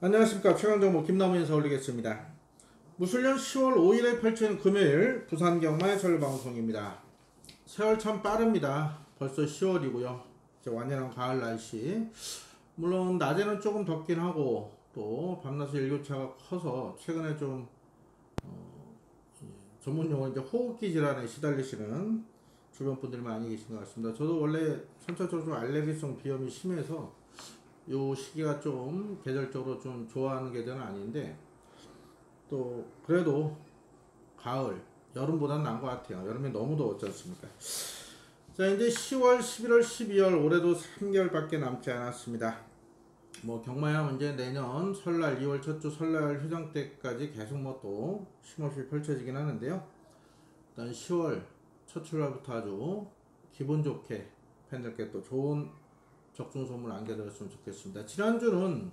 안녕하십니까. 최강정보 김남우 인사 올리겠습니다. 무술년 10월 5일에 펼치는 금요일 부산 경마의 전류방송입니다. 세월 참 빠릅니다. 벌써 10월이고요. 이제 완연한 가을 날씨. 물론 낮에는 조금 덥긴 하고 또 밤낮의 일교차가 커서 최근에 좀 전문용어 이제 호흡기 질환에 시달리시는 주변 분들이 많이 계신 것 같습니다. 저도 원래 선천적으로 좀 알레르기성 비염이 심해서 요 시기가 좀 계절적으로 좀 좋아하는 계절은 아닌데 또 그래도 가을, 여름보다는 나은 것 같아요. 여름에 너무 더웠지 않습니까? 자, 이제 10월, 11월, 12월 올해도 3개월밖에 남지 않았습니다. 뭐 경마야 이제 내년 설날 2월 첫 주 설날 휴장 때까지 계속 뭐 또 쉼없이 펼쳐지긴 하는데요. 일단 10월 첫 출발부터 아주 기분 좋게 팬들께 또 좋은 적중 소문을 안겨드렸으면 좋겠습니다. 지난주는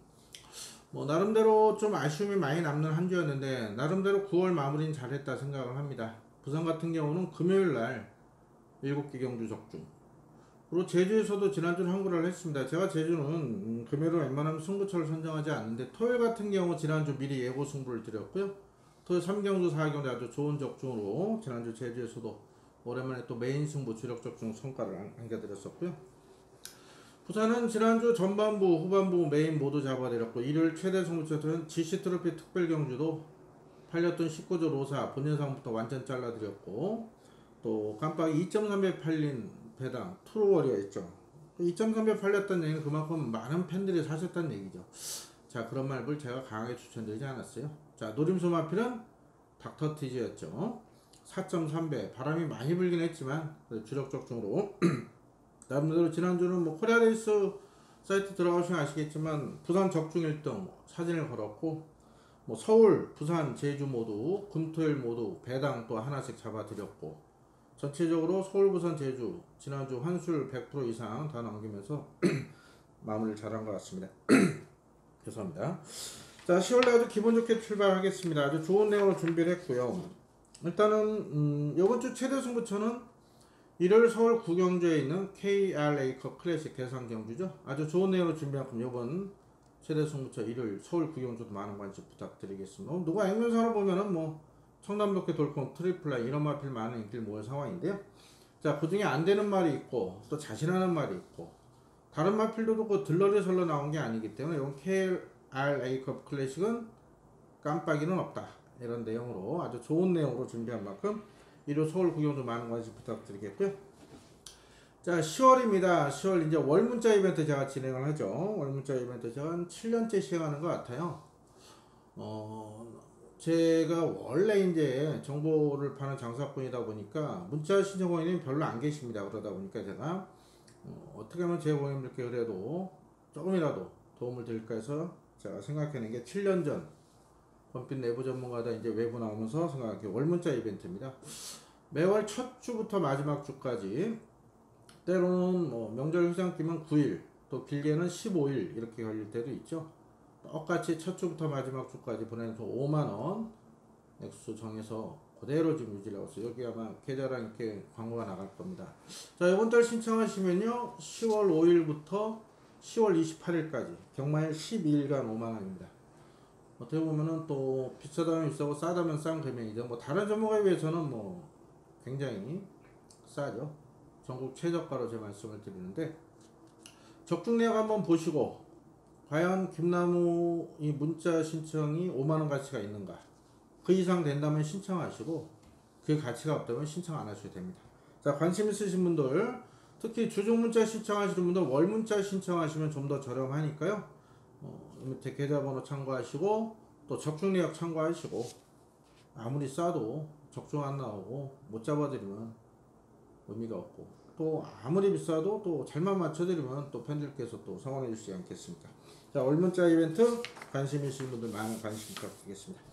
뭐 나름대로 좀 아쉬움이 많이 남는 한 주였는데 나름대로 9월 마무리는 잘했다 생각을 합니다. 부산 같은 경우는 금요일날 7개 경주 적중, 그리고 제주에서도 지난주는 항구를 했습니다. 제가 제주는 금요일은 웬만하면 승부처를 선정하지 않는데 토요일 같은 경우 지난주 미리 예고 승부를 드렸고요. 토요일 3경주 4경주 아주 좋은 적중으로 지난주 제주에서도 오랜만에 또 메인 승부 주력 적중 성과를 안겨드렸었고요. 부산은 지난주 전반부, 후반부 메인 모두 잡아내렸고 일요일 최대 승부처는 GC 트로피 특별 경주도 팔렸던 19조 로사 본연상부터 완전 잘라드렸고 또 깜빡이 2.3배 팔린 배당 트루워리어였죠. 2.3배 팔렸다는 얘기는 그만큼 많은 팬들이 사셨다는 얘기죠. 자, 그런 말을 제가 강하게 추천드리지 않았어요. 자, 노림수 마필은 닥터티즈였죠. 4.3배 바람이 많이 불긴 했지만 주력 적중으로 나름대로 지난주는 뭐 코리아레이스 사이트 들어가시면 아시겠지만 부산 적중 1등 사진을 걸었고 뭐 서울, 부산, 제주 모두 금토일 모두 배당 또 하나씩 잡아드렸고 전체적으로 서울, 부산, 제주 지난주 환술 100% 이상 다 넘기면서 마무리를 잘한 것 같습니다. 죄송합니다. 자, 10월에 아주 기분 좋게 출발하겠습니다. 아주 좋은 내용을 준비를 했고요. 일단은 이번 주 최대 승부처는 일요일 서울 구경주에 있는 KRA컵 클래식 대상 경주죠. 아주 좋은 내용을 준비한 만큼 이번 최대 승부처 일요일 서울 구경주도 많은 관심 부탁드리겠습니다. 누가 액면상으로 보면은 뭐 청담독회 돌콩 트리플라이 이런 마필 많은 인기를 모은 상황인데요. 자, 그 중에 안 되는 말이 있고 또 자신하는 말이 있고 다른 마필도 그 들러리 설러 나온 게 아니기 때문에 이번 KRA컵 클래식은 깜빡이는 없다 이런 내용으로 아주 좋은 내용으로 준비한 만큼 일요 서울 구경도 많은 관심 부탁드리겠고요. 자, 10월입니다. 10월 이제 월문자 이벤트 제가 진행을 하죠. 월문자 이벤트 제가 한 7년째 시행하는 것 같아요. 제가 원래 이제 정보를 파는 장사꾼이다 보니까 문자 신청 고객님이 별로 안 계십니다. 그러다 보니까 제가 어떻게 하면 제 고객님들께 그래도 조금이라도 도움을 드릴까 해서 제가 생각해낸 게 7년 전 범빛 내부 전문가다 이제 외부 나오면서 생각해 월문자 이벤트입니다. 매월 첫 주부터 마지막 주까지 때로는 뭐 명절 휴장 끼면 9일 또 길게는 15일 이렇게 걸릴 때도 있죠. 똑같이 첫 주부터 마지막 주까지 보내서 5만원 액수 정해서 그대로 지금 유지를 하고 있어요. 여기 아마 계좌랑 이렇게 광고가 나갈 겁니다. 자, 이번 달 신청하시면요 10월 5일부터 10월 28일까지 경마일 12일간 5만원입니다. 어떻게 보면은 또 비싸다면 비싸고 싸다면 싼 금액이죠. 뭐 다른 전문가에 비해서는 뭐 굉장히 싸죠. 전국 최저가로 제 말씀을 드리는데 적중 내역 한번 보시고 과연 김나무 이 문자 신청이 5만원 가치가 있는가, 그 이상 된다면 신청하시고 그 가치가 없다면 신청 안 하셔도 됩니다. 자, 관심 있으신 분들 특히 주중 문자 신청하시는 분들 월 문자 신청하시면 좀 더 저렴하니까요. 밑에 계좌번호 참고하시고 또 적중 내역 참고하시고 아무리 싸도 적중 안 나오고 못 잡아드리면 의미가 없고 또 아무리 비싸도 또 잘만 맞춰드리면 또 팬들께서 또 성원해 주시지 않겠습니까? 자, 월문자 이벤트 관심 있으신 분들 많은 관심 부탁드리겠습니다.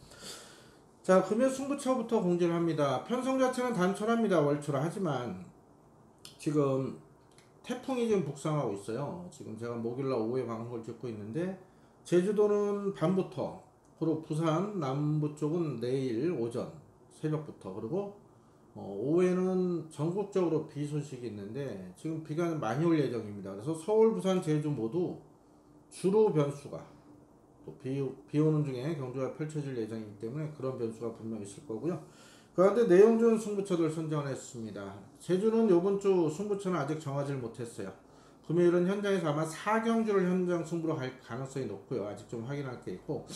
자, 금요 승부처부터 공지를 합니다. 편성 자체는 단촐합니다. 월초라. 하지만 지금 태풍이 지금 북상하고 있어요. 지금 제가 목요일날 오후에 방송을 찍고 있는데 제주도는 밤부터, 그리고 부산 남부 쪽은 내일 오전 새벽부터, 그리고 오후에는 전국적으로 비 소식이 있는데 지금 비가 많이 올 예정입니다. 그래서 서울, 부산, 제주 모두 주로 변수가 또 비 오는 중에 경주가 펼쳐질 예정이기 때문에 그런 변수가 분명히 있을 거고요. 그런데 내용 좋은 승부처를 선정했습니다. 제주는 이번 주 승부처는 아직 정하지 못했어요. 금요일은 현장에서 아마 4경주를 현장 승부로 갈 가능성이 높고요. 아직 좀 확인할 게 있고,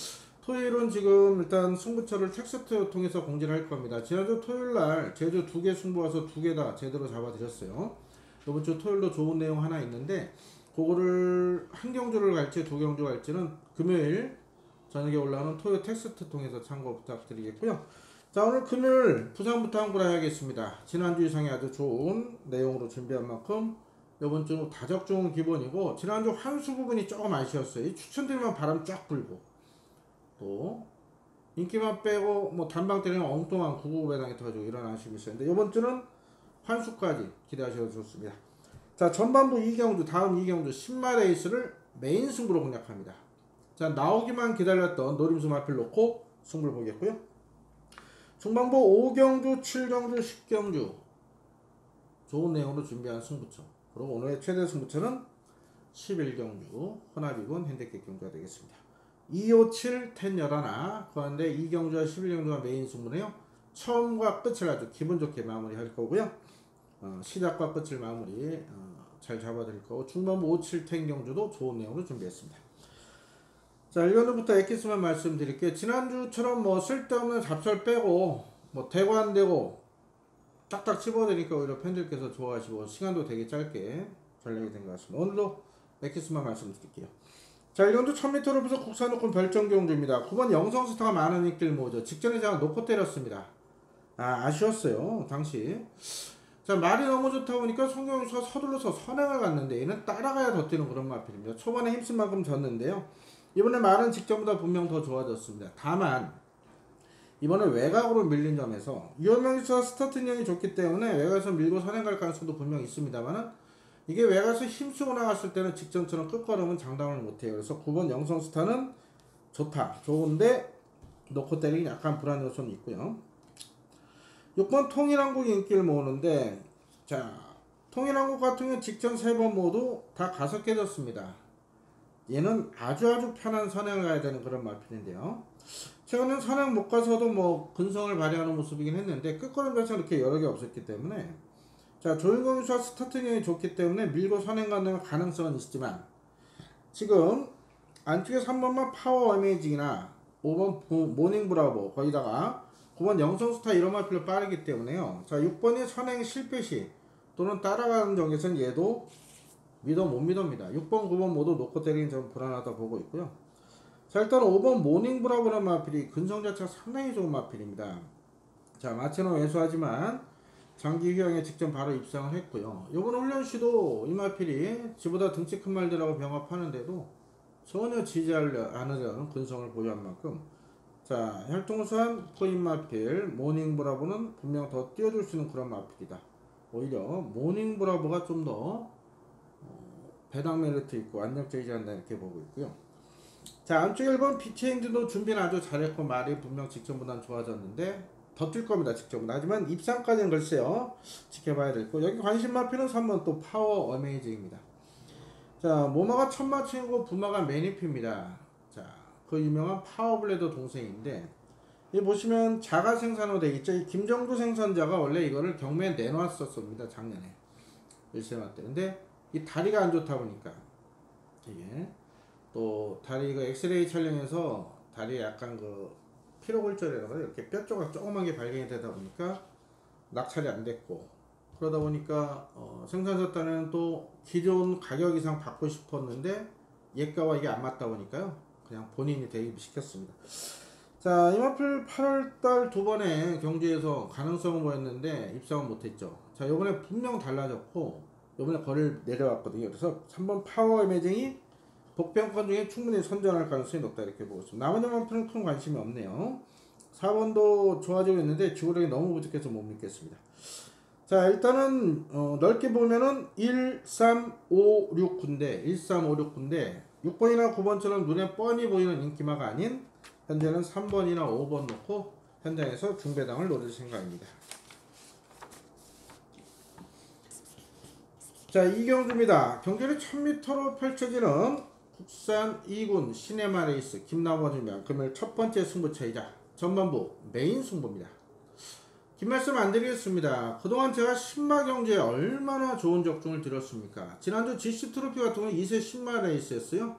토요일은 지금 일단 승부처를 텍스트 통해서 공지를 할 겁니다. 지난주 토요일날 제주 2개 승부 와서 2개 다 제대로 잡아드렸어요. 이번 주 토요일도 좋은 내용 하나 있는데, 그거를 한 경주를 갈지 2경주 갈지는 금요일 저녁에 올라오는 토요 텍스트 통해서 참고 부탁드리겠고요. 자, 오늘 금요일 부산부터 한번 해야겠습니다. 지난주 이상의 아주 좋은 내용으로 준비한 만큼 이번 주 다적중은 기본이고, 지난주 환수 부분이 조금 아쉬웠어요. 추천드리면 바람 쫙 불고, 또 인기만 빼고 뭐 단방 때리는 엉뚱한 999배당이 터지고 이런 아쉬움이 있었는데, 이번 주는 환수까지 기대하셔도 좋습니다. 자, 전반부 2경주, 다음 2경주 10마 레이스를 메인 승부로 공략합니다. 자, 나오기만 기다렸던 노림수 마필 놓고 승부를 보겠고요. 중반부 5경주, 7경주, 10경주 좋은 내용으로 준비한 승부처, 그리고 오늘의 최대 승부처는 11경주 혼합이군 핸디캡 경주가 되겠습니다. 2, 5, 7, 10, 11 그런데 2경주와 11경주가 메인 승부네요. 처음과 끝을 아주 기분 좋게 마무리할 거고요. 시작과 끝을 마무리 잘 잡아드릴 거고, 중반부 5, 7, 10 경주도 좋은 내용으로 준비했습니다. 자, 1경주부터 엑기스만 말씀드릴게요. 지난주처럼 뭐 쓸데없는 잡설 빼고 뭐 대고 안 되고 딱딱 집어드리니까 오히려 팬들께서 좋아하시고 시간도 되게 짧게 전략이 된 것 같습니다. 오늘도 엑기스만 말씀드릴게요. 자, 1경주 1000m를 부서 국산놓고 별정경주입니다. 9번 영성스타가 많은 인기를 모으죠. 직전에 제가 놓고 때렸습니다. 아쉬웠어요 당시. 자, 말이 너무 좋다 보니까 송경수가 서둘러서 선행을 갔는데 얘는 따라가야 더 뛰는 그런 마필입니다. 초반에 힘쓴 만큼 졌는데요. 이번에 말은 직전보다 분명 더 좋아졌습니다. 다만 이번에 외곽으로 밀린 점에서 유효명수와 스타트 인형이 좋기 때문에 외곽에서 밀고 선행 갈 가능성도 분명 있습니다만은, 이게 외곽에서 힘쓰고 나갔을 때는 직전처럼 끝걸음은 장담을 못해요. 그래서 9번 영성스타는 좋다, 좋은데 놓고 때리기 약간 불안 요소는 있고요. 6번 통일한국 인기를 모으는데, 자, 통일한국 같은 경우 직전 3번 모두 다 가서 깨졌습니다. 얘는 아주 편한 선행을 가야 되는 그런 마필인데요. 최근엔 선행 못 가서도 뭐 근성을 발휘하는 모습이긴 했는데 끝걸음 자체가 그렇게 여러 개 없었기 때문에, 자, 조인공수와 스타트경이 좋기 때문에 밀고 선행 가는 가능성은 있지만, 지금 안쪽에 3번만 파워 어메이징이나 5번 모닝 브라보, 거기다가 9번 영성스타 이런 마필로 빠르기 때문에요. 자, 6번이 선행 실패 시 또는 따라가는 적에서는 얘도 못 믿습니다. 6번, 9번 모두 놓고 때리긴 좀 불안하다 보고 있고요. 자, 일단 5번 모닝 브라보라는 마필이 근성 자체가 상당히 좋은 마필입니다. 자, 마체는 왜소하지만 장기 휴양에 직전 바로 입상을 했고요. 이번 훈련시도 이 마필이 지보다 등치 큰 말들하고 병합하는데도 전혀 지지 않으려는 근성을 보유한 만큼, 자, 혈통산 코인 마필 모닝 브라보는 분명 더 띄워줄 수 있는 그런 마필이다. 오히려 모닝 브라보가 좀 더 배당 메리트 있고 안정적이지 않나 이렇게 보고 있고요. 자, 안쪽 1번 BTNG도 준비는 아주 잘했고 말이 분명 직전보다는 좋아졌는데 더 뛸 겁니다. 직전보다. 하지만 입상까지는 글쎄요, 지켜봐야 될 거. 여기 관심 마필은 3번 또 파워 어메이징입니다. 자, 모마가 첫 마칭이고 부마가 매니피입니다. 자, 그 유명한 파워블레드 동생인데, 이 보시면 자가 생산으로 되어 있죠. 이 김정두 생산자가 원래 이거를 경매에 내놨었습니다. 작년에 1세마 때. 근데 이 다리가 안 좋다 보니까, 이게 또 다리가 엑스레이 촬영해서 다리에 약간 그 피로골절이라고 이렇게 뼈 조각 조그만 게 발견이 되다 보니까 낙찰이 안 됐고, 그러다 보니까 생산자 딴에는 또 기존 가격 이상 받고 싶었는데 예가와 이게 안 맞다 보니까요, 그냥 본인이 대입 시켰습니다. 자, 이 마필 8월달 두 번의 경주에서 가능성은 보였는데 입상은 못했죠. 자, 요번에 분명 달라졌고 요번에 거리를 내려왔거든요. 그래서 3번 파워 이미징이 복병권 중에 충분히 선전할 가능성이 높다 이렇게 보고 있습니다. 나머지 마필은 큰 관심이 없네요. 4번도 좋아지고 있는데 지구력이 너무 부족해서 못 믿겠습니다. 자, 일단은 넓게 보면은 1, 3, 5, 6 군데, 1, 3, 5, 6 군데 6번이나 9번처럼 눈에 뻔히 보이는 인기마가 아닌 현재는 3번이나 5번 놓고 현장에서 중배당을 노릴 생각입니다. 자, 이경주입니다. 경주를 1000m로 펼쳐지는 국산 2군 시네마레이스 김나원이면 금요일 첫 번째 승부처이자 전반부 메인 승부입니다. 긴 말씀 안 드리겠습니다. 그동안 제가 신마경제에 얼마나 좋은 적중을 드렸습니까? 지난주 GC 트로피 같은 경우는 2세 신마레이스였어요.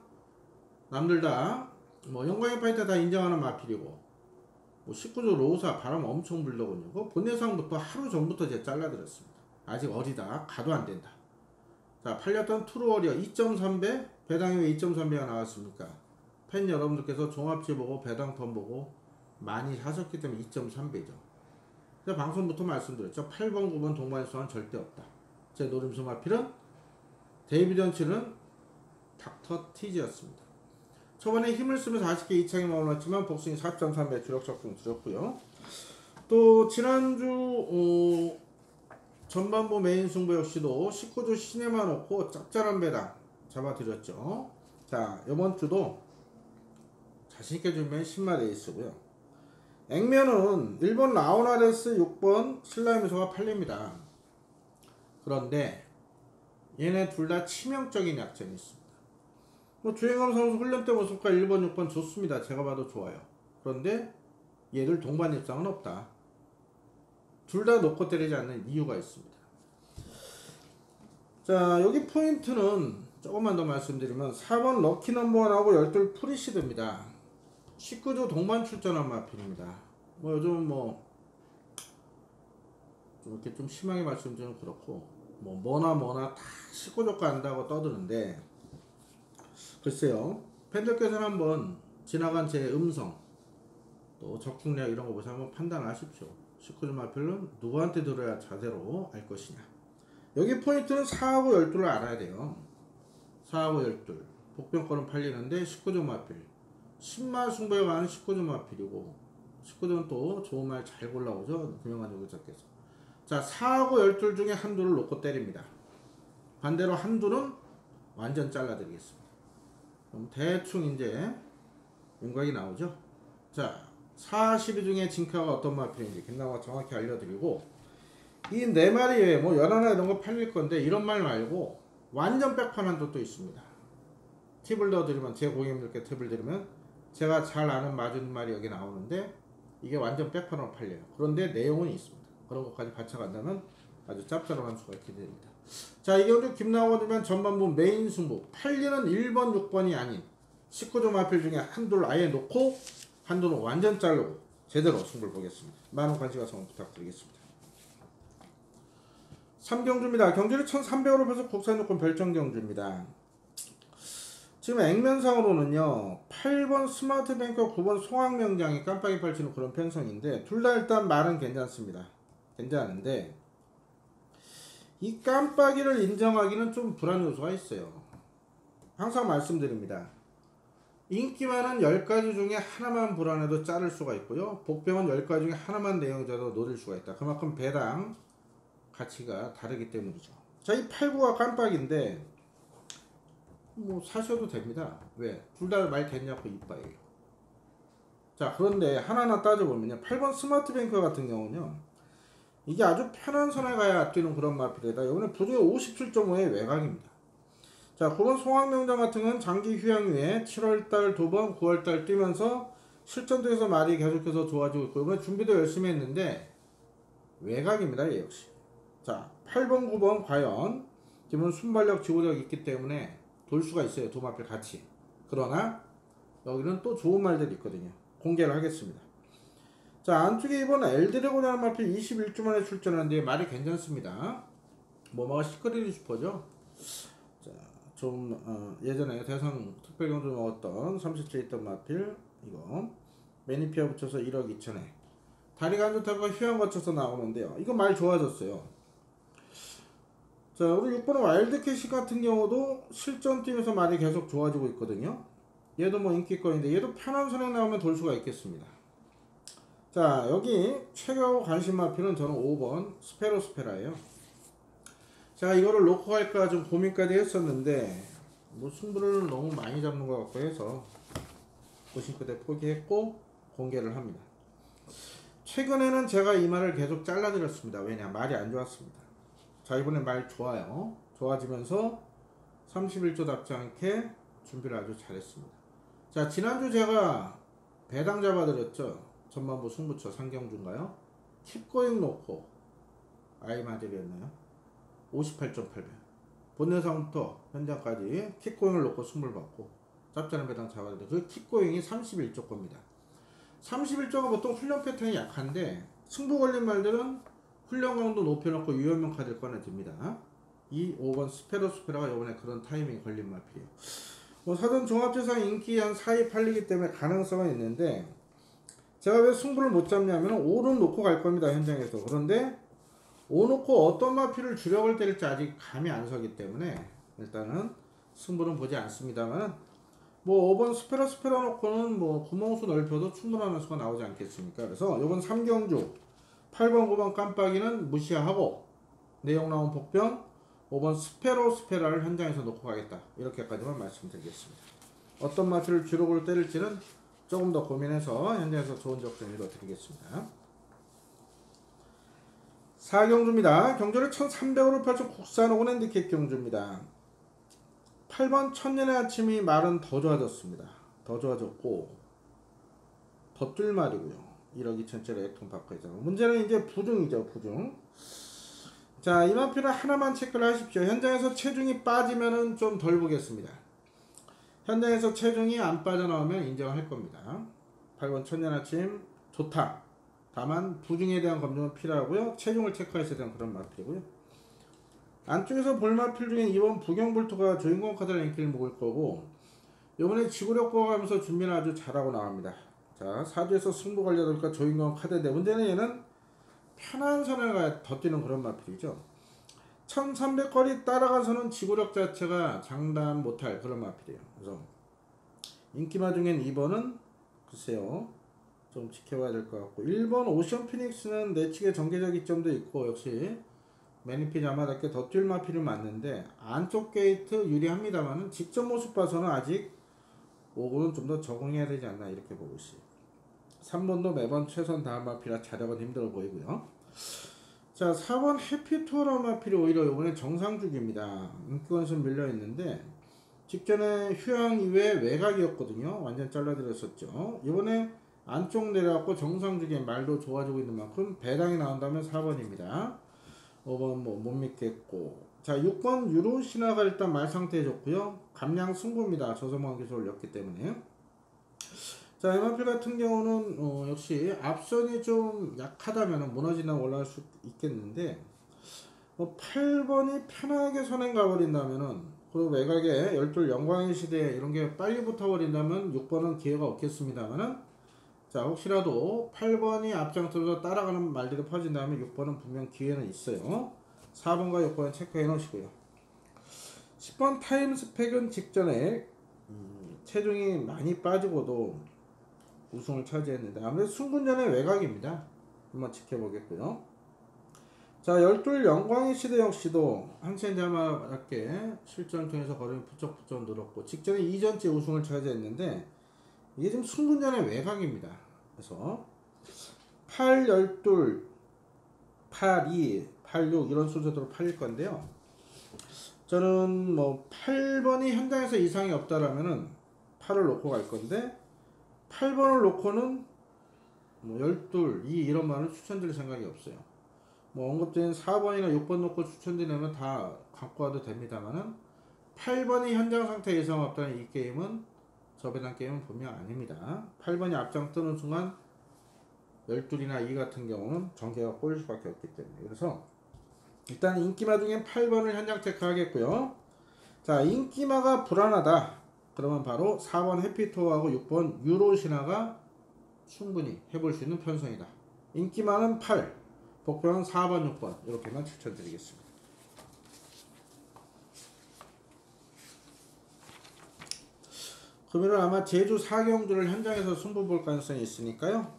남들 다 뭐 영광의 파이터 다 인정하는 마필이고 뭐 19조 로사 바람 엄청 불더군요. 그 본예상부터 하루 전부터 제가 잘라드렸습니다. 아직 어리다. 가도 안 된다. 자, 팔렸던 트루워리어 2.3배 배당이 왜 2.3배가 나왔습니까? 팬 여러분들께서 종합치 보고 배당턴 보고 많이 사셨기 때문에 2.3배죠. 제가 방송부터 말씀드렸죠. 8번 9번 동반수는 절대 없다. 제 노림수 마필은 데이비던치는 닥터 티즈였습니다. 초반에 힘을 쓰면서 아쉽게 이창이 나올랐지만 복싱 4.3배 주력 적중 드렸고요. 또 지난주 전반부 메인 승부 역시도 19조 시네마 놓고 짭짤한 배당 잡아드렸죠. 자, 이번 주도 자신있게 준비한 신마 레이스고요. 액면은 일본 라오나레스 6번 신라임소가 팔립니다. 그런데 얘네 둘 다 치명적인 약점이 있습니다. 뭐 주행감 선수 훈련 때 모습과 1번 6번 좋습니다. 제가 봐도 좋아요. 그런데 얘들 동반 입상은 없다. 둘 다 놓고 때리지 않는 이유가 있습니다. 자, 여기 포인트는 조금만 더 말씀드리면 4번 럭키 넘버원하고 12 프리시드입니다. 19조 동반 출전한 마필입니다. 뭐 요즘 뭐 좀 이렇게 좀 심하게 말씀드리면 그렇고 뭐 뭐나 다 19조가 안다고 떠드는데 글쎄요. 팬들께서는 한번 지나간 제 음성 또 적중량 이런 거 보셔서 한번 판단하십시오. 19조 마필은 누구한테 들어야 자세로 알 것이냐. 여기 포인트는 4하고 12를 알아야 돼요. 4하고 12 복병권은 팔리는데 19조 마필 10만 승부에 가는 19조 마필이고 19조는 또 좋은 말 잘 골라오죠. 유명한 요구자께서. 자, 4하고 12 중에 한두를 놓고 때립니다. 반대로 한두는 완전 잘라드리겠습니다. 그럼 대충 이제 윤곽이 나오죠. 자, 42 중에 징크가 어떤 마필인지 김나가 정확히 알려드리고 이 네 마리 외에 뭐 연하나 이런 거 팔릴 건데 이런 말 말고 완전 백판 한도 또 있습니다. 팁을 더 드리면 제 고객님들께 팁을 드리면 제가 잘 아는 마준 말이 여기 나오는데 이게 완전 백판으로 팔려요. 그런데 내용은 있습니다. 그런 것까지 받쳐간다면 아주 짭짤한 수가 있게 됩니다. 자, 이게 오늘 김나원이면 전반부 메인 승부 팔리는 1번 6번이 아닌 19조 마필 중에 한둘 아예 놓고 한두는 완전 자르고 제대로 승부를 보겠습니다. 많은 관심과 성원 부탁드리겠습니다. 3경주입니다. 경주를 1300으로 펴서 국산요건 별정경주입니다. 지금 액면상으로는요 8번 스마트뱅크 9번 송악명장이 깜빡이 펼치는 그런 편성인데 둘 다 일단 말은 괜찮습니다. 괜찮은데 이 깜빡이를 인정하기는 좀 불안 요소가 있어요. 항상 말씀드립니다. 인기 많은 10가지 중에 하나만 불안해도 자를 수가 있고요. 복병은 10가지 중에 하나만 내용자도 노릴 수가 있다. 그만큼 배당 가치가 다르기 때문이죠. 자, 이 8구가 깜빡인데 뭐 사셔도 됩니다. 왜? 둘 다 말 됐냐고 이빠이에요. 자, 그런데 하나하나 따져보면요 8번 스마트뱅크 같은 경우는요 이게 아주 편한 선에 가야 뛰는 그런 마필이다. 이번에 부두의 57.5의 외곽입니다. 자, 9번 송악명장 같은 건 장기 휴양 후에 7월달 2번 9월달 뛰면서 실전도에서 말이 계속해서 좋아지고 있고 이번에 준비도 열심히 했는데 외곽입니다. 얘 역시. 자, 8번 9번 과연 지금 순발력 지구력 있기 때문에 돌 수가 있어요. 두 마필 같이. 그러나 여기는 또 좋은 말들이 있거든요. 공개를 하겠습니다. 자, 안쪽에 이번 엘드래곤이라는 마필 21주 만에 출전하는데 말이 괜찮습니다. 뭐가 시크릿 슈퍼죠. 자, 좀 예전에 대상 특별경주 먹었던 30째 있던 마필 이거 매니피아 붙여서 1억 2천에 다리가 안 좋다고 휴양 거쳐서 나오는데요. 이거 말 좋아졌어요. 자, 우리 6번은 와일드캐시 같은 경우도 실전 뛰면서 말이 계속 좋아지고 있거든요. 얘도 뭐 인기권인데 얘도 편한 선에 나오면 돌 수가 있겠습니다. 자, 여기 최고 관심 마필은 저는 5번 스페로스페라예요. 제가 이거를 놓고 갈까 좀 고민까지 했었는데 뭐 승부를 너무 많이 잡는 것 같고 해서 보신 끝에 포기했고 공개를 합니다. 최근에는 제가 이 말을 계속 잘라드렸습니다. 왜냐? 말이 안 좋았습니다. 자, 이번에 말 좋아요. 좋아지면서 31조답지 않게 준비를 아주 잘했습니다. 자, 지난주 제가 배당 잡아드렸죠. 전반부 승부처 상경주인가요? 킵고잉 놓고 아이마젤이었나요? 58.8배 본내상부터 현장까지 킵고잉을 놓고 승부를 받고 짭짤한 배당 잡아드렸는데 그 킵고잉이 31조입니다. 31조가 보통 훈련 패턴이 약한데 승부 걸린 말들은 훈련 강도 높여놓고 유연명 카드를 꺼내듭니다. 이 5번 스페로스페라가 이번에 그런 타이밍이 걸린 마필이에요. 뭐 사전 종합제상 인기 한 4위 팔리기 때문에 가능성은 있는데 제가 왜 승부를 못 잡냐면 5는 놓고 갈 겁니다. 현장에서. 그런데 5 놓고 어떤 마필을 주력을 때릴지 아직 감이 안 서기 때문에 일단은 승부는 보지 않습니다만 뭐 5번 스페라 놓고는 뭐 구멍수 넓혀도 충분한 수가 나오지 않겠습니까? 그래서 이번 3경주 8번 9번 깜빡이는 무시하고 내용 나온 복병 5번 스페라를 현장에서 놓고 가겠다. 이렇게까지만 말씀드리겠습니다. 어떤 마필을 주력으로 때릴지는 조금 더 고민해서 현장에서 좋은 적좀 이뤄드리겠습니다. 4경주입니다. 경주를 1300으로 펼쳐 국산 오건 핸디캡 경주입니다. 8번 천년의 아침이 말은 더 좋아졌습니다. 더 좋아졌고 더 뜰말이고요. 1억 2천짜리 액통 바꿔있잖아. 문제는 이제 부중이죠. 부중. 자, 이 마필은 하나만 체크를 하십시오. 현장에서 체중이 빠지면은 좀 덜 보겠습니다. 현장에서 체중이 안 빠져나오면 인정할 겁니다. 8번 천년 아침 좋다. 다만 부중에 대한 검증은 필요하고요. 체중을 체크하셔야 되는 그런 마필이고요. 안쪽에서 볼 마필 중에 이번 부경불토가 주인공 카드 랭킹을 먹을 거고 이번에 지구력 보강하면서 준비는 아주 잘하고 나갑니다. 자, 사주에서 승부 걸려들까 주인공 카드인데 문제는 얘는 편한 선을 더 뛰는 그런 마필이죠. 1300거리 따라가서는 지구력 자체가 장담 못할 그런 마필이에요. 그래서 인기마 중엔 2번은 글쎄요 좀 지켜봐야 될 것 같고 1번 오션 피닉스는 내측에 전개적 이점도 있고 역시 매니피 자마답게 더 뛸 마필은 맞는데 안쪽 게이트 유리합니다만 직접 모습 봐서는 아직 5군은 좀 더 적응해야 되지 않나 이렇게 보고 있어요. 3번도 매번 최선 다한 마필이라 자력은 힘들어 보이고요. 자, 4번 해피투어라 마필이 오히려 이번에 정상주기입니다. 인기권에서 밀려있는데 직전에 휴양 이외에 외곽이었거든요. 완전 잘라드렸었죠. 이번에 안쪽 내려갖고 정상주기에 말도 좋아지고 있는 만큼 배당이 나온다면 4번입니다. 5번 뭐 못 믿겠고 자 6번 유로시나가 일단 말 상태 좋고요. 감량 승부입니다. 저소망 기술 올렸기 때문에 자 MRP 같은 경우는 역시 앞선이 좀 약하다면 무너지나 올라갈 수 있겠는데 8번이 편하게 선행 가버린다면은 그리고 외곽에 12 영광의 시대 이런게 빨리 붙어버린다면 6번은 기회가 없겠습니다만은 자 혹시라도 8번이 앞장서서 따라가는 말들이 퍼진다면 6번은 분명 기회는 있어요. 4번과 6번은 체크해 놓으시고요. 10번 타임스펙은 직전에 체중이 많이 빠지고도 우승을 차지했는데 아무래도 승분전의 외곽입니다. 한번 지켜보겠고요. 자 12 영광의 시대 역시도 항센자마답게 실전 통해서 걸음이 부쩍부쩍 늘었고 직전에 2전째 우승을 차지했는데 이게 지금 승분전의 외곽입니다. 그래서 8, 12, 8, 2, 8, 6 이런 순서대로 팔릴 건데요. 저는 뭐 8번이 현장에서 이상이 없다라면은 8을 놓고 갈 건데 8번을 놓고는 뭐 12, 2 이런 말은 추천드릴 생각이 없어요. 뭐 언급된 4번이나 6번 놓고 추천드리면 다 갖고 와도 됩니다만은 8번이 현장 상태 이상 없다는 이 게임은 저배당 게임은 분명 아닙니다. 8번이 앞장 뜨는 순간 12이나 2 같은 경우는 전개가 꼬일 수밖에 없기 때문에 그래서 일단 인기마 중엔 8번을 현장 체크하겠고요. 자 인기마가 불안하다 그러면 바로 4번 해피토어하고 6번 유로시나가 충분히 해볼 수 있는 편성이다. 인기마는 8 복병은 4번 6번 이렇게만 추천드리겠습니다. 금요일 아마 제주 4경주를 현장에서 승부 볼 가능성이 있으니까요.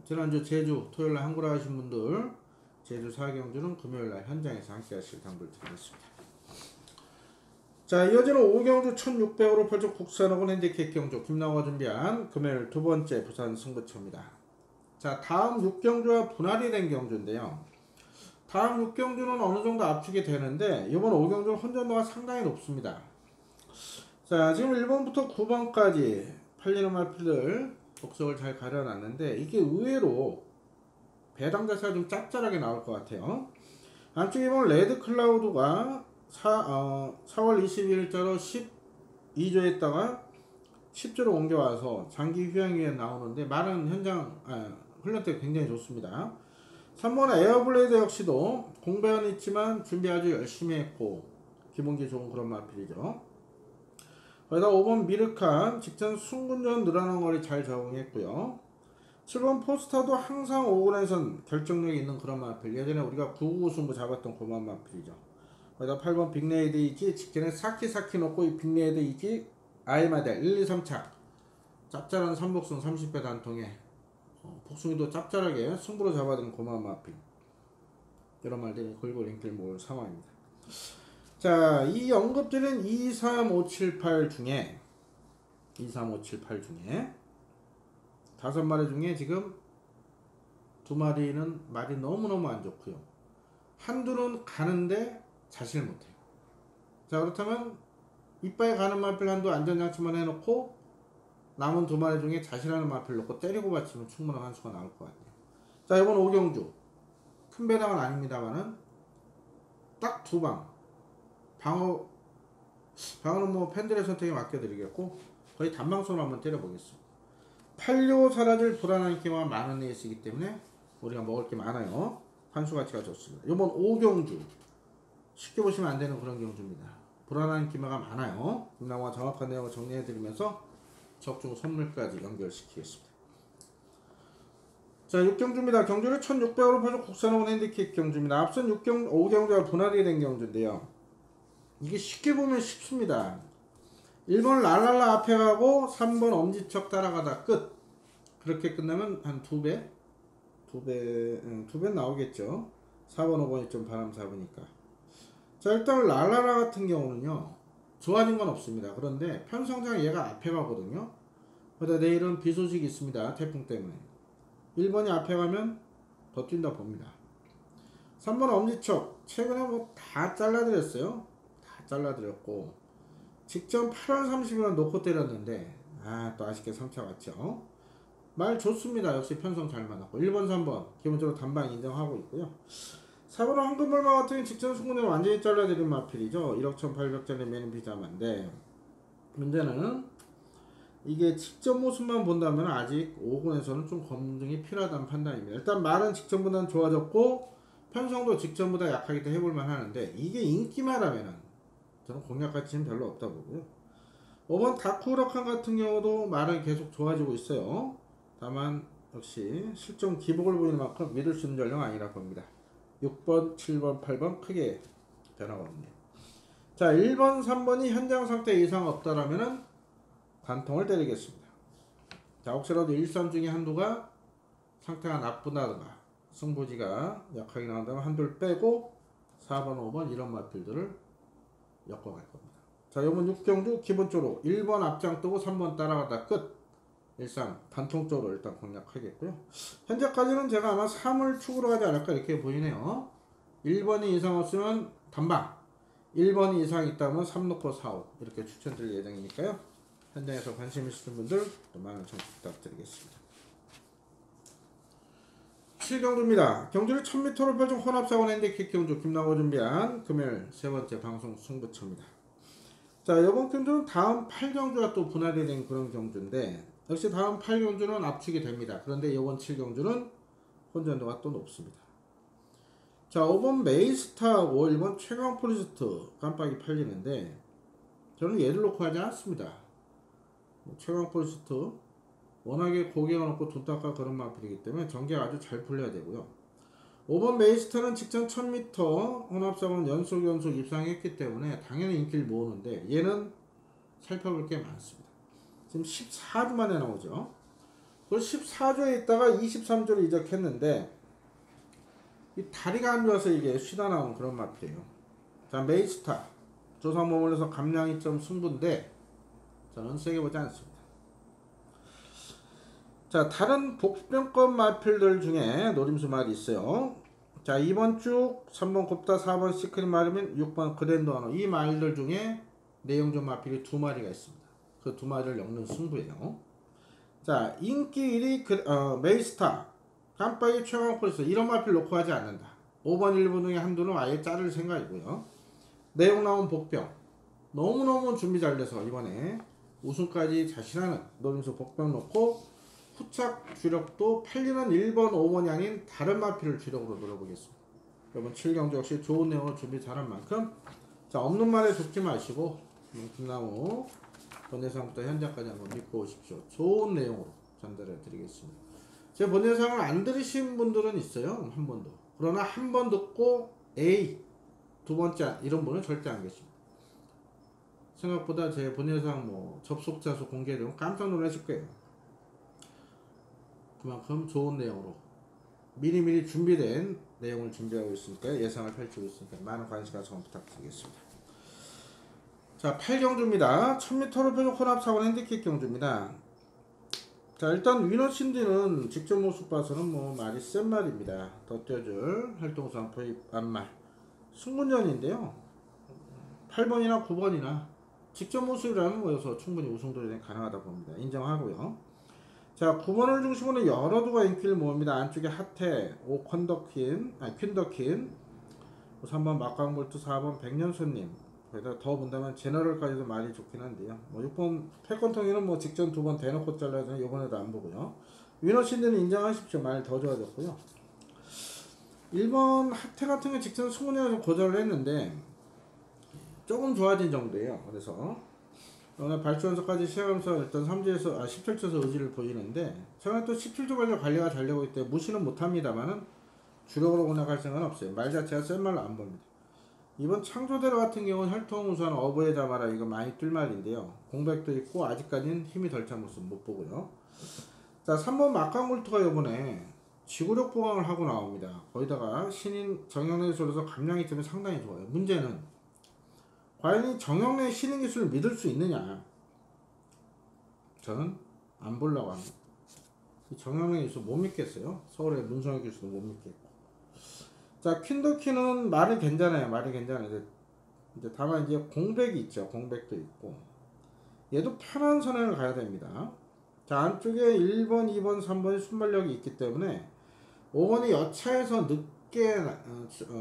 지난주 제주 토요일날 항구라 하신 분들 제주 4경주는 금요일날 현장에서 함께 하실 당부를 드리겠습니다. 자 이어지는 5경주 1600으로 펼쳐 국산호건 핸디캡 경주 김나호가 준비한 금요일 두 번째 부산 승부처입니다. 자 다음 6경주와 분할이 된 경주인데요. 다음 6경주는 어느 정도 압축이 되는데 이번 5경주는 혼전도가 상당히 높습니다. 자, 지금 1번부터 9번까지 팔리는 마필들 복석을 잘 가려놨는데 이게 의외로 배당 자체가 좀 짭짤하게 나올 것 같아요. 안쪽에 보면 레드 클라우드가 4월 22일자로 12조에다가 10조로 옮겨와서 장기 휴양위에 나오는데 많은 현장 훈련 때 굉장히 좋습니다. 3번 에어블레이드 역시도 공배는 있지만 준비 아주 열심히 했고 기본기 좋은 그런 마필이죠. 거기다 5번 미르칸 직전 순군전 늘어난 거리 잘 적응했고요. 7번 포스터도 항상 5군에선 결정력이 있는 그런 마필. 예전에 우리가 999 승부 잡았던 그만 마필이죠. 거기다 8번 빅레이드 이지 직전에 사키 놓고 이 빅레이드 이지 아이마델 1, 2, 3차 짭짤한 3복승 30배 단통에 복숭이도 짭짤하게 승부로 잡아드는 고마운 마필. 이런 말들이 골고루 인기를 모을 상황입니다. 자, 이 언급드린 2, 3, 5, 7, 8 중에 5마리 중에 지금 2마리는 말이 너무너무 안 좋고요. 한두는 가는데 자신을 못해요. 자, 그렇다면 이빠에 가는 마필 한두 안전장치만 해놓고 남은 2마리 중에 자신하는 마필 놓고 때리고 받치면 충분한 한 수가 나올 것 같아요. 자, 이번 오경주 큰 배당은 아닙니다만은 딱 2방 방어는 뭐 팬들의 선택에 맡겨드리겠고 거의 단방선으로 한번 때려보겠습니다. 팔려 사라질 불안한 기와 많은 에이스이기 때문에 우리가 먹을 게 많아요. 환수 가치가 좋습니다. 이번 오경주 쉽게 보시면 안 되는 그런 경주입니다. 불안한 기마가 많아요. 김남호가 정확한 내용을 정리해드리면서 적중 선물까지 연결시키겠습니다. 자, 6경주입니다. 경주를 1600으로 펴준 국산원 핸디캡 경주입니다. 앞선 5경주와 분할이 된 경주인데요. 이게 쉽게 보면 쉽습니다. 1번 랄랄라 앞에 가고 3번 엄지척 따라가다 끝. 그렇게 끝나면 한 2배 나오겠죠. 4번 5번이 좀 바람 잡으니까. 자, 일단 랄랄라 같은 경우는요 좋아진 건 없습니다. 그런데 편성장 얘가 앞에 가거든요. 그러다 내일은 비 소식이 있습니다. 태풍 때문에 1번이 앞에 가면 더 뛴다 봅니다. 3번 엄지척 최근에 뭐 다 잘라드렸어요. 다 잘라드렸고 직전 8월 30일은 놓고 때렸는데 또 아쉽게 3차 갔죠. 말 좋습니다. 역시 편성 잘 맞았고 1번 3번 기본적으로 단방 인정하고 있고요. 4번은 황금벌마 같은 경우 직전 순군을 완전히 잘라드린 마필이죠. 1억 1800짜리 매는 비자만데 문제는 이게 직전 모습만 본다면 아직 5군에서는 좀 검증이 필요하다는 판단입니다. 일단 말은 직전보다는 좋아졌고 편성도 직전보다 약하기 때문에 해볼만 하는데 이게 인기마라면은 저는 공략 가치는 별로 없다 보고요. 5번 다쿠라칸 같은 경우도 말은 계속 좋아지고 있어요. 다만 역시 실전 기복을 보이는 만큼 믿을 수 있는 전령 아니라 봅니다. 6번, 7번, 8번 크게 변화가 없네요. 자, 1번, 3번이 현장 상태 이상 없다라면은 관통을 때리겠습니다. 자, 혹시라도 1, 3 중에 한두가 상태가 나쁘다든가 승부지가 약하게 나온다면 한두를 빼고 4번, 5번 이런 마필들을 엮어갈 겁니다. 자, 이번 6경주 기본적으로 1번 앞장 뜨고 3번 따라가다 끝. 일상 단통적으로 일단 공략하겠고요. 현재까지는 제가 아마 3을 축으로 가지 않을까 이렇게 보이네요. 1번이 이상 없으면 단방, 1번이 이상 있다면 3 놓고 4, 5 이렇게 추천드릴 예정이니까요. 현장에서 관심 있으신 분들 많은 청취 부탁드리겠습니다. 7경주입니다. 경주를 1000m로 펼친 혼합사원 핸디캡 경주 김남호 준비한 금요일 세 번째 방송 승부처입니다. 자, 이번 경주는 다음 8경주와 또 분할이 된 그런 경주인데 역시 다음 8경주는 압축이 됩니다. 그런데 이번 7경주는 혼전도가 또 높습니다. 자, 5번 메이스타하고 1번 최강포리스트 깜빡이 팔리는데 저는 얘를 놓고 하지 않습니다. 최강포리스트 워낙에 고개가 높고 둔탁한 그런 마필이기 때문에 전개가 아주 잘 풀려야 되고요. 5번 메이스타는 직전 1000m 혼합사원 연속 입상했기 때문에 당연히 인기를 모으는데 얘는 살펴볼 게 많습니다. 지금 14주 만에 나오죠. 그 14주에 있다가 23주로 이적했는데 이 다리가 안 좋아서 이게 쉬다 나온 그런 마필이에요. 자, 메이스타 조상 머물러서 감량이점 승부인데 저는 세게 보지 않습니다. 자, 다른 복병권 마필들 중에 노림수 말이 있어요. 자, 2번 쭉 3번 곱다 4번 시크릿 말이면 6번 그랜드 언어 이 말들 중에 내용조 마필이 2마리가 있습니다. 그 2마리를 엮는 승부예요. 자, 인기 1위 메이스타 깜빡이 최강 폴리스 이런 마필 놓고 하지 않는다. 5번 1번 중에 한두는 아예 자를 생각이고요. 내용 나온 복병 너무너무 준비 잘 돼서 이번에 우승까지 자신하는 노림수 복병 놓고 후착 주력도 팔리는 1번 5번이 아닌 다른 마필을 주력으로 노려보겠습니다. 여러분 7경주 역시 좋은 내용을 준비 잘한 만큼 자, 없는 말에 속지 마시고 김나무 번외상부터 현장까지 한번 믿고 오십시오. 좋은 내용으로 전달해 드리겠습니다. 제 번외상을 안 들으신 분들은 있어요. 한 번도. 그러나 한 번 듣고 A 두 번째 이런 분은 절대 안 계십니다. 생각보다 제 번외상 접속자 수 공개되면 깜짝 놀라실 거예요. 그만큼 좋은 내용으로 미리미리 준비된 내용을 준비하고 있으니까 예상을 펼치고 있으니까 많은 관심과 정원 부탁드리겠습니다. 자, 8경주입니다. 1000m로 표적 혼합 사고 핸디캡 경주입니다. 자, 일단 위너신디는 직접 모습 봐서는 말이 센 말입니다. 더 뛰어줄 활동상 포입 안말 승문전인데요. 8번이나 9번이나 직접 모습이라는 거여서 충분히 우승도전이 가능하다 봅니다. 인정하고요. 자, 9번을 중심으로 여러 두가 인기를 모읍니다. 안쪽에 하태, 5 퀸더킨, 3번 막강볼트, 4번 백년손님. 거기다 더 본다면 제너럴까지도 많이 좋긴 한데요. 6번 패권통이는 직전 2번 대놓고 잘라서 이번에도 안 보고요. 위너신드는 인정하십시오. 많이 더 좋아졌고요. 1번 하태 같은 게 직전 승문에서 좀 고전을 했는데 조금 좋아진 정도예요. 그래서 오늘 발주원서까지 시작하면서 일단 3주에서 17주에서 의지를 보이는데 최근에 또 17주 관리가 잘 되고 있기 때문에 무시는 못합니다만은 주력으로 공략할 생각은 없어요. 말 자체가 센 말로 안 봅니다. 이번 창조대로 같은 경우는 혈통 우선 어부에 잡아라 이거 많이 뜰 말인데요. 공백도 있고 아직까지는 힘이 덜 찬 모습 못 보고요. 자, 3번 막강볼트가 이번에 지구력 보강을 하고 나옵니다. 거기다가 신인 정형래 기술에서 감량이 되면 상당히 좋아요. 문제는 과연 이 정형래 신인 기술을 믿을 수 있느냐? 저는 안 보려고 합니다. 이 정형래 기술 못 믿겠어요. 서울의 문성의 기술도 못 믿겠고. 자, 퀸더키는 말이 괜찮아요. 말이 괜찮아요. 이제 다만 이제 공백이 있죠. 공백도 있고. 얘도 편한 선행을 가야 됩니다. 자, 안쪽에 1번, 2번, 3번이 순발력이 있기 때문에 5번이 여차에서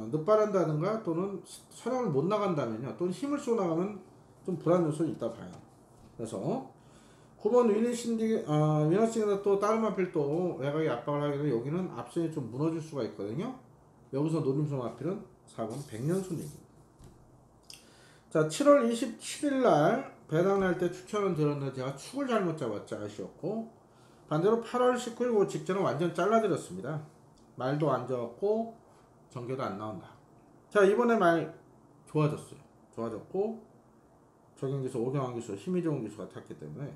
늦바란다든가 또는 선행을 못 나간다면요. 또는 힘을 쏘 나가면 좀 불안 요소는 있다 봐요. 그래서 9번 위너싱에서 또 다른 마필 또 외곽에 압박을 하게 되면 여기는 앞선이 좀 무너질 수가 있거든요. 여기서 노림수 마필은 4번 백년손입니다. 자, 7월 27일날 배당 날 때 추천을 드렸는데 제가 축을 잘못 잡았죠. 아쉬웠고 반대로 8월 19일 그 직전은 완전 잘라드렸습니다. 말도 안 좋았고 전개도 안 나온다. 자, 이번에 말 좋아졌어요. 좋아졌고 적용기수, 오경환기수, 힘이 좋은 기수가 탔기 때문에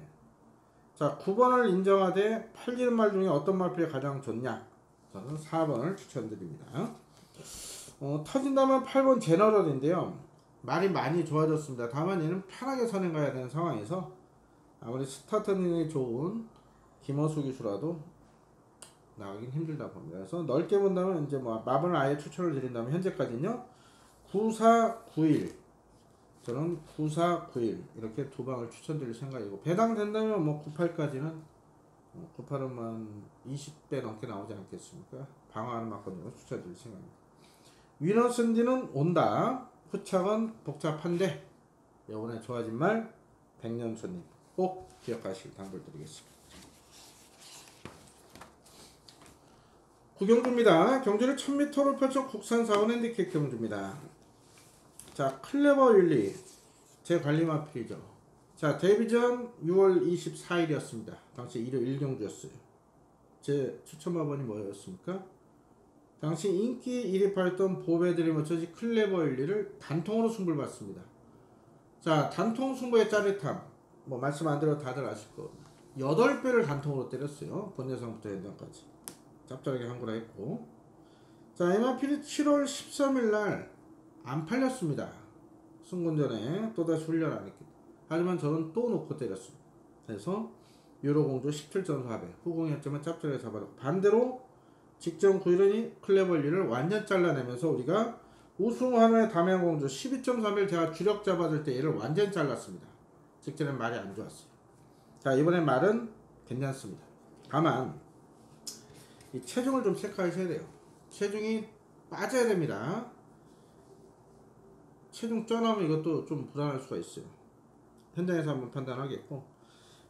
자, 9번을 인정하되 팔리는 말 중에 어떤 말필이 가장 좋냐? 저는 4번을 추천드립니다. 터진다면 8번 제너럴인데요. 말이 많이 좋아졌습니다. 다만 얘는 편하게 선행 가야 되는 상황에서 아무리 스타트닝이 좋은 김어수 기수라도 나가긴 힘들다 봅니다. 그래서 넓게 본다면 이제 맙을 아예 추천을 드린다면 현재까지는요 9491 저는 9491 이렇게 두 방을 추천드릴 생각이고 배당 된다면 98까지는 98은 20배 넘게 나오지 않겠습니까? 방어하는 막건으로 추천드릴 생각입니다. 위너슨디는 온다. 후착은 복잡한데 이번에 좋아진 말 백년손님 꼭 기억하시길 당부드리겠습니다. 9경주입니다. 경주를 1000m로 펼쳐 국산 사원 핸디캡 경주입니다. 자, 클레버 윌리 제 관리 마필이죠. 자, 데뷔전 6월 24일이었습니다. 당시 일요일 1경주였어요. 제 추천 마번이 뭐였습니까? 당시 인기 1위파였던 보배들이 맞춰지 클레버 윌리를 단통으로 승부를 받습니다. 자, 단통 승부의 짜릿함 말씀 안 드려도 다들 아실 거 8배를 단통으로 때렸어요. 번뇌상부터 현장까지 짭짤하게 한거라 했고 자, MRP는 7월 13일날 안 팔렸습니다. 승군전에 또다시 훈련 안 했기 하지만 저는 또 놓고 때렸습니다. 그래서 유로공조 17.4배 후공 현점은 짭짤하게 잡아놓고 반대로 직전 9일은 클레벌리를 완전 잘라내면서 우리가 우승하는 담양공주 12.3일 제가 주력 잡아줄 때 얘를 완전 잘랐습니다. 직전엔 말이 안 좋았어요. 자, 이번엔 말은 괜찮습니다. 다만 이 체중을 좀 체크하셔야 돼요. 체중이 빠져야 됩니다. 체중 쪄나오면 이것도 좀 불안할 수가 있어요. 현장에서 한번 판단하겠고,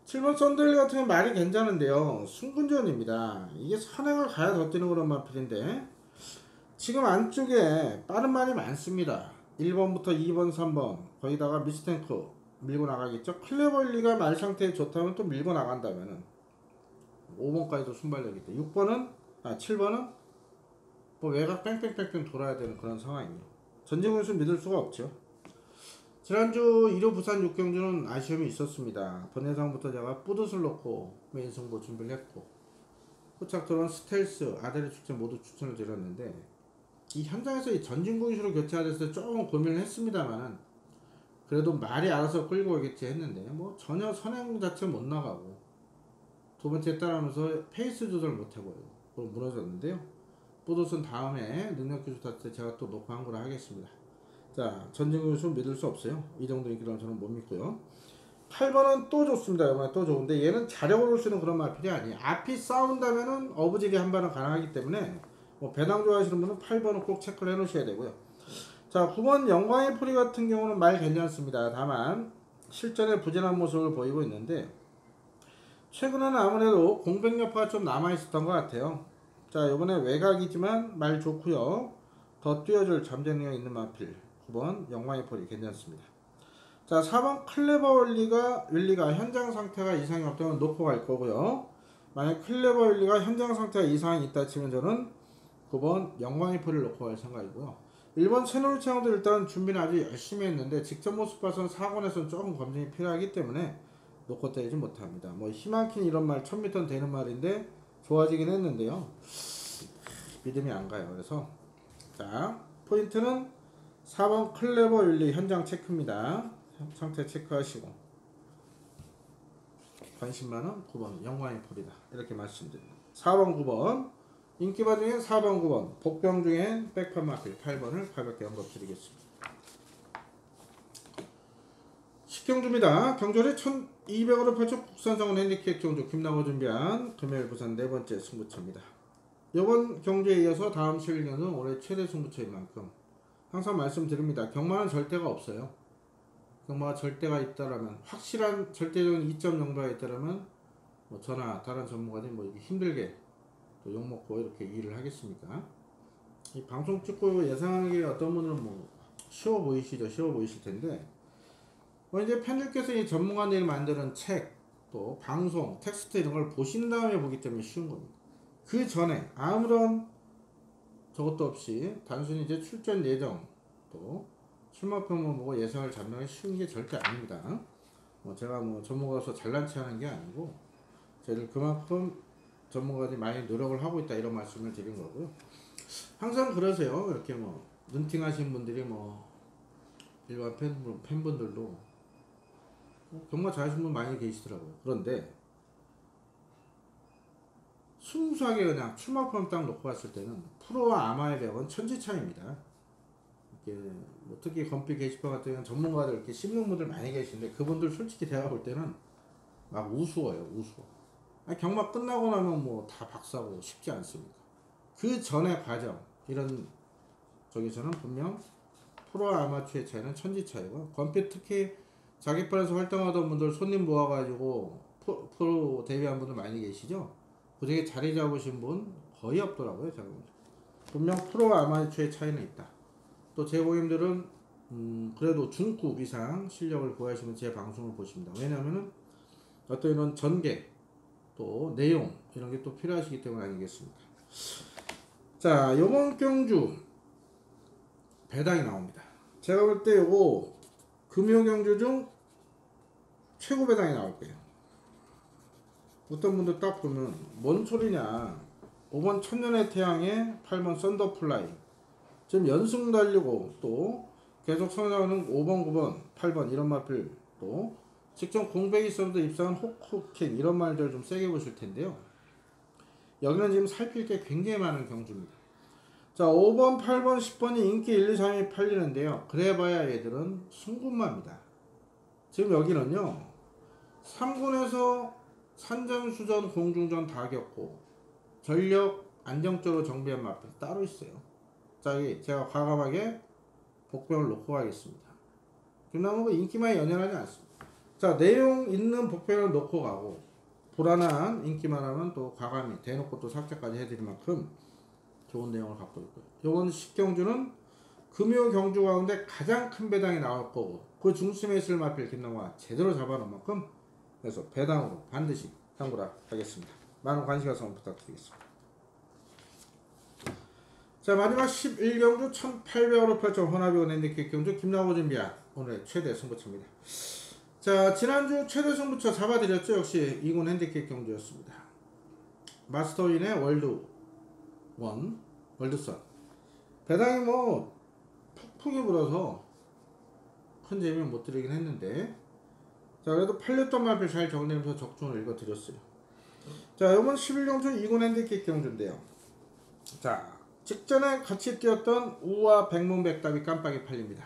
7번 썬들리 같은 경우는 말이 괜찮은데요. 승분전입니다. 이게 선행을 가야 더 뛰는 그런 마필인데, 지금 안쪽에 빠른 말이 많습니다. 1번부터 2번, 3번, 거기다가 미스탱크 밀고 나가겠죠. 클레벌리가 말 상태에 좋다면 또 밀고 나간다면은 5번까지도 순발력이 있다. 7번은 뭐 외곽 뺑뺑뺑뺑 돌아야 되는 그런 상황이에요. 전진군수 믿을 수가 없죠. 지난주 1호 부산 6경주는 아쉬움이 있었습니다. 번외상부터 제가 뿌듯을 놓고 메인 승부 준비를 했고, 후착 들어온 스텔스, 아델리 출전 모두 추천을 드렸는데, 이 현장에서 이 전진공수로 교체가 됐을 때 조금 고민을 했습니다만은, 그래도 말이 알아서 끌고 오겠지 했는데, 뭐 전혀 선행 자체 못 나가고, 두 번째 따라하면서 페이스 조절 못 하고요. 무너졌는데요. 뿌듯은 다음에 능력 기술 탔을 때 제가 또 놓고 한 거라 하겠습니다. 자, 전진공수 믿을 수 없어요. 이 정도 인기라면 저는 못 믿고요. 8번은 또 좋습니다. 이번에 또 좋은데 얘는 자력을 올 수 있는 그런 마필이 아니에요. 앞이 싸운다면은 어부지리 한 발은 가능하기 때문에 뭐 배당 좋아하시는 분은 8번은 꼭 체크를 해 놓으셔야 되고요. 자, 9번 영광의 포리 같은 경우는 말 괜찮습니다. 다만 실전에 부진한 모습을 보이고 있는데, 최근에는 아무래도 공백 여파가 좀 남아 있었던 것 같아요. 자, 이번에 외곽이지만 말 좋고요. 더 뛰어줄 잠재능이 있는 마필 9번 영광의 포리 괜찮습니다. 자, 4번 클레버 윌리가 현장 상태가 이상이 없다면 놓고 갈 거고요. 만약 클레버 윌리가 현장 상태가 이상이 있다 치면 저는 9번 영광의 포리를 놓고 갈 생각이고요. 1번 채널 창도 일단 준비는 아주 열심히 했는데 직접 모습 봐서는 4권에서는 조금 검증이 필요하기 때문에 놓고 때리지 못합니다. 뭐 희망킨 이런 말 1000m는 되는 말인데 좋아지긴 했는데요. 믿음이 안 가요. 그래서 자, 포인트는 4번 클레버 윌리 현장 체크입니다. 상태 체크하시고, 관심 많은 9번 영광의 포리다 이렇게 말씀드립니다. 4번 9번 인기바 중엔 4번 9번 복병 중엔 백판 마필 8번을 가볍게 언급드리겠습니다. 10경주입니다. 경주를 1200으로 펼쳐 국산성원 핸디캡 경주 김나고 준비한 금요일 부산 네 번째 승부처입니다. 이번 경주에 이어서 다음 실경은 올해 최대 승부처인 만큼 항상 말씀드립니다. 경마는 절대가 없어요. 경마가 절대가 있다라면, 확실한 절대적인 이점 정도가 있다라면 뭐 저나 다른 전문가들이 뭐 이렇게 힘들게 또 욕먹고 이렇게 일을 하겠습니까? 이 방송 찍고 예상하는 게 어떤 분들은 뭐 쉬워 보이시죠? 쉬워 보이실 텐데, 뭐 이제 팬들께서 이 전문가들이 만드는 책, 또 방송, 텍스트 이런 걸 보신 다음에 보기 때문에 쉬운 겁니다. 그 전에 아무런 저것도 없이 단순히 이제 출전 예정, 또 출마표만 보고 예상을 잡는 게 쉬운 게 절대 아닙니다. 뭐 제가 뭐 전문가로서 잘난 체 하는 게 아니고, 저희들 그만큼 전문가들이 많이 노력을 하고 있다 이런 말씀을 드린 거고요. 항상 그러세요. 이렇게 뭐 눈팅하신 분들이 뭐 일반 팬분들도 경마 잘하시는 분 많이 계시더라고요. 그런데 순수하게 그냥 출마표만 딱 놓고 봤을 때는 프로와 아마의 벽은 천지 차이입니다. 이렇게 뭐 특히 건피 게시판 같은 경우는 전문가들 이렇게 씹는 분들 많이 계신데, 그분들 솔직히 제가 볼 때는 막 우스워요. 우스워. 아니, 경마 끝나고 나면 뭐 다 박사고 쉽지 않습니까? 그 전의 과정, 이런 저기서는 분명 프로와 아마추어의 차이는 천지 차이고, 건피 특히 자기판에서 활동하던 분들 손님 모아가지고 프로 데뷔한 분들 많이 계시죠? 그 중에 자리 잡으신 분 거의 없더라고요. 제가 분명 프로와 아마추어의 차이는 있다. 또 제 고객님들은 그래도 중급 이상 실력을 구하시면 제 방송을 보십니다. 왜냐하면 어떤 이런 전개, 또 내용 이런 게 또 필요하시기 때문 아니겠습니까? 자, 요번 경주 배당이 나옵니다. 제가 볼 때 요거 금요 경주 중 최고 배당이 나올 거예요. 어떤 분들 딱 보면 뭔 소리냐, 5번 천년의 태양에 8번 썬더플라이 지금 연승 달리고 또 계속 성장하는 5번 9번 8번 이런 마필, 또 직접 공백이 있어도 입상한 호쿠켄 이런 말들 좀 세게 보실 텐데요. 여기는 지금 살필 게 굉장히 많은 경주입니다. 자, 5번, 8번, 10번이 인기 1, 2, 3이 팔리는데요. 그래봐야 얘들은 순군마입니다. 지금 여기는요, 3군에서 산전수전, 공중전 다 겪고 전력 안정적으로 정비한 마필 따로 있어요. 자, 여기 제가 과감하게 복병을 놓고 가겠습니다. 김남호가 인기만 연연하지 않습니다. 자, 내용 있는 복병을 놓고 가고 불안한 인기만 하면 또 과감히 대놓고 또 삭제까지 해드릴 만큼 좋은 내용을 갖고 있고요. 요건 식경주는 금요 경주 가운데 가장 큰 배당이 나올 거고 그 중심에 있을 마필 김남호가 제대로 잡아놓은 만큼 그래서 배당으로 반드시 참고라 하겠습니다. 많은 관심 가서 부탁드리겠습니다. 자, 마지막 11경주 1800으로 펼쳐 혼합이온 핸디캡 경주 김남호 준비한 오늘의 최대 승부처입니다. 자, 지난주 최대 승부처 잡아드렸죠. 역시 2군 핸디캡 경주였습니다. 마스터인의 월드원, 월드선 배당이 뭐 푹푹이 불어서 큰 재미는 못 드리긴 했는데, 자, 그래도 팔렸던 말들 잘 정리해서 적중을 읽어드렸어요. 자, 이번 11경주 2군 핸디캡 경주인데요. 자, 직전에 같이 뛰었던 우와 백문백답이 깜빡이 팔립니다.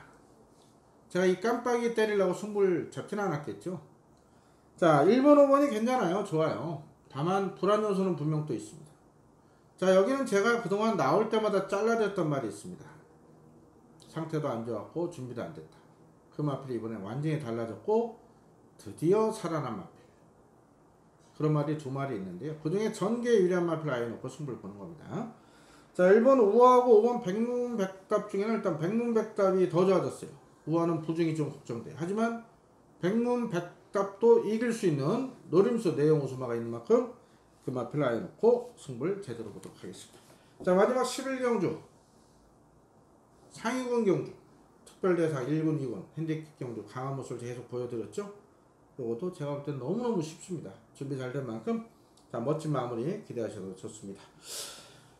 제가 이 깜빡이 때리려고 승부를 잡진 않았겠죠. 자, 1번 5번이 괜찮아요. 좋아요. 다만 불안 요소는 분명 또 있습니다. 자, 여기는 제가 그동안 나올 때마다 잘라졌던 말이 있습니다. 상태도 안 좋았고 준비도 안 됐다. 그 마필이 이번에 완전히 달라졌고 드디어 살아난 마필. 그런 말이 두 말이 있는데요. 그 중에 전개 유리한 마필 아예 놓고 승부를 보는 겁니다. 자, 1번 우아하고 5번 백문백답 중에는 일단 백문백답이 더 좋아졌어요. 우아는 부중이 좀 걱정돼. 하지만 백문백답도 이길 수 있는 노림수 내용 우수마가 있는 만큼 그 마필 아예 놓고 승부를 제대로 보도록 하겠습니다. 자, 마지막 11경주 상위군 경주 특별대상 1군 2군 핸디캡 경주 강한 모습을 계속 보여드렸죠. 이것도 제가 볼 땐 너무너무 쉽습니다. 준비 잘 된 만큼 자, 멋진 마무리 기대하셔도 좋습니다.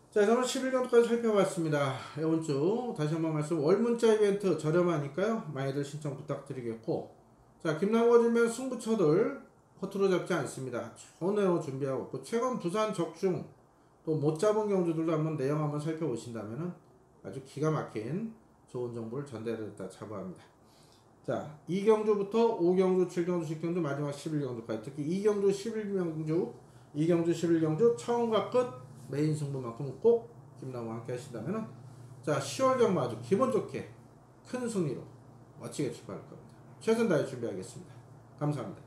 자, 저는 11경주까지 살펴봤습니다. 이번 주 다시 한번 말씀, 월문자 이벤트 저렴하니까요. 많이들 신청 부탁드리겠고, 자, 김남호 주면 승부처들 허투루 잡지 않습니다. 좋은 내용 준비하고 있고, 최근 부산 적중 또 못 잡은 경주들도 한번 내용 한번 살펴보신다면 아주 기가 막힌 좋은 정보를 전달해드렸다 자부합니다. 자, 2경주부터 5경주, 7경주, 10경주, 마지막 11경주까지 특히 2경주, 11경주, 2경주, 11경주 처음과 끝 메인 승부만큼 꼭 김남호와 함께 하신다면 자, 10월 경마 아주 기분 좋게 큰 승리로 멋지게 출발할 겁니다. 최선 다해 준비하겠습니다. 감사합니다.